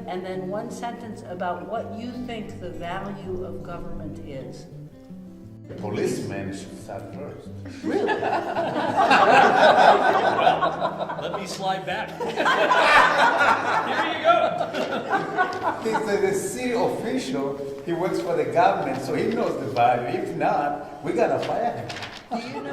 And then one sentence about what you think the value of government is. The policeman should start first. Really? Let me slide back. Here you go. He's the city official. He works for the government, so he knows the value. If not, we gotta fire him. Do you know?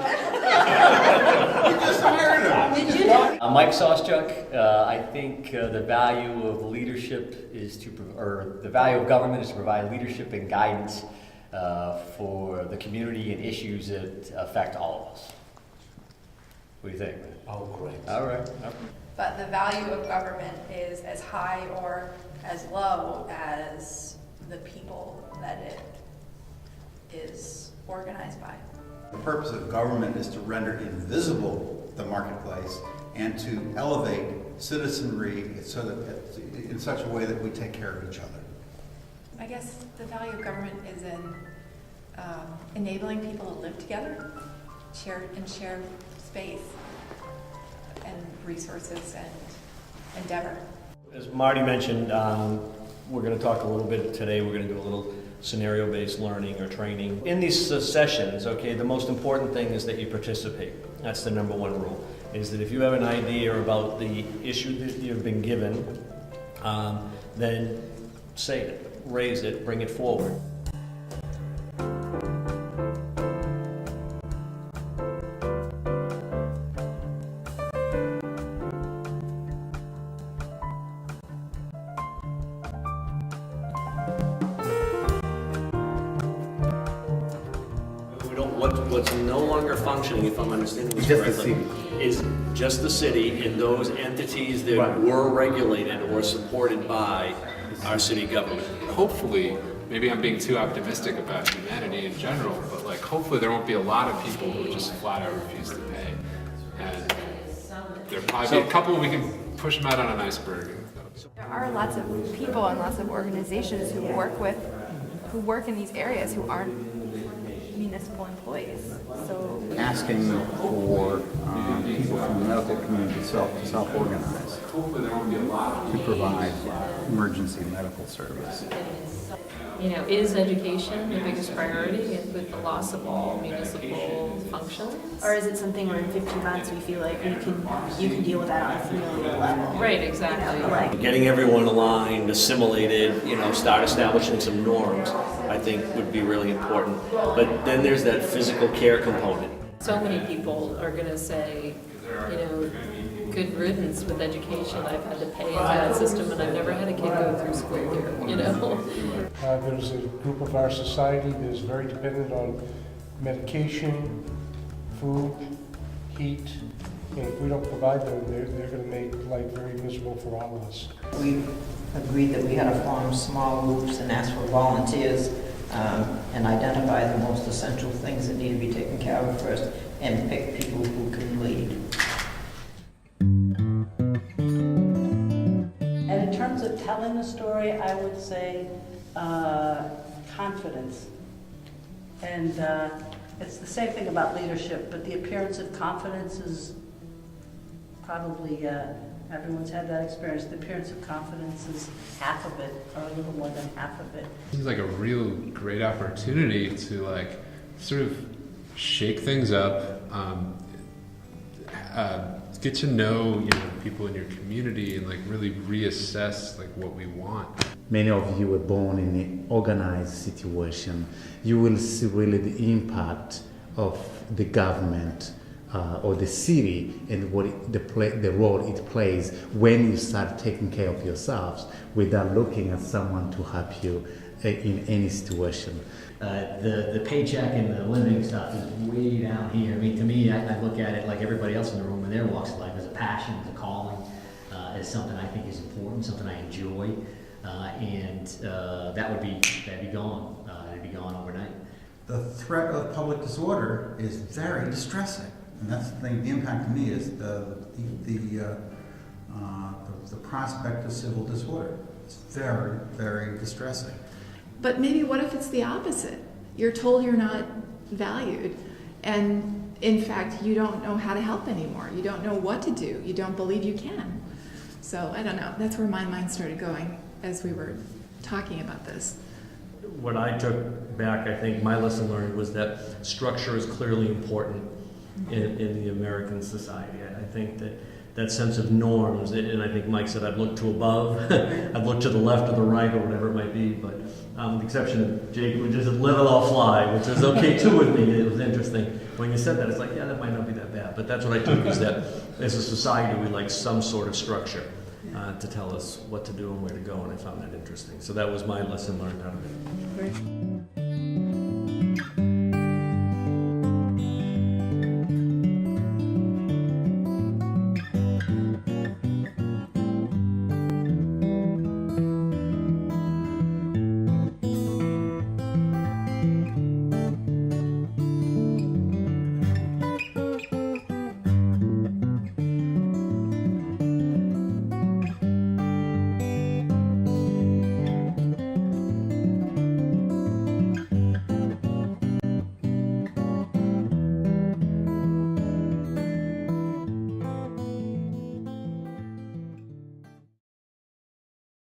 We just hired him. Did you know? Mike Sawchuk, I think the value of leadership is to, or the value of government is to provide leadership and guidance for the community and issues that affect all of us. What do you think? Oh, great. All right. But the value of government is as high or as low as the people that it is organized by. The purpose of government is to render invisible the marketplace and to elevate citizenry so that in such a way that we take care of each other. I guess the value of government is in enabling people to live together, share space and resources and endeavor. As Marty mentioned, we're going to talk a little bit today. We're going to do a little scenario-based learning or training. In these sessions, okay, the most important thing is that you participate. That's the number one rule, is that if you have an idea about the issue that you've been given, then say it, raise it, bring it forward. What's no longer functioning, if I'm understanding this correctly, is just the city and those entities that were regulated or supported by our city government. Hopefully, maybe I'm being too optimistic about humanity in general, but like hopefully there won't be a lot of people who just flat out refuse to pay. And there'll probably be a couple we can push them out on an iceberg. There are lots of people and lots of organizations who work in these areas who aren't municipal employees. So asking for people from the medical community to self-organize to provide emergency medical service. You know, is education the biggest priority with the loss of all municipal functions? Or is it something where in 50 months we feel like you can deal with that on a familial level? Right, exactly. Like, Getting everyone aligned, assimilated, start establishing some norms, I think would be really important. But then there's that physical care component. So many people are going to say, good riddance with education. I've had to pay into that system and I've never had a kid go through school here, There's a group of our society that is very dependent on medication, food, heat, and if we don't provide them, they're going to make life very miserable for all of us. We agreed that we had to form small groups and ask for volunteers and identify the most essential things that need to be taken care of first and pick people who can lead. And in terms of telling the story, I would say confidence. And it's the same thing about leadership, but the appearance of confidence is probably, everyone's had that experience. The appearance of confidence is half of it, or a little more than half of it. It seems like a real great opportunity to sort of shake things up, get to know people in your community and really reassess what we want. Many of you were born in an organized situation. You will see really the impact of the government or the city and the role it plays when you start taking care of yourselves without looking at someone to help you in any situation. The paycheck and the living stuff is way down here. I mean, to me, I look at it like everybody else in the room in their walks of life as a passion, as a calling, as something I think is important, something I enjoy, and that'd be gone. It'd be gone overnight. the threat of public disorder is very distressing. And that's the thing, the impact to me is the prospect of civil disorder. It's very, very distressing. But maybe what if it's the opposite? You're told you're not valued, and in fact, you don't know how to help anymore. You don't know what to do. You don't believe you can. So I don't know. That's where my mind started going as we were talking about this. What I took back, I think my lesson learned was that structure is clearly important in the American society. I think that sense of norms, and I think Mike said I've looked to above, I've looked to the left or the right or whatever it might be, but the exception of Jake, who just let it all fly, which is okay too with me. It was interesting. When you said that, it's like, yeah, that might not be that bad. But that's what I took, is that as a society, we like some sort of structure to tell us what to do and where to go, and I found that interesting. So that was my lesson learned out of it. Great.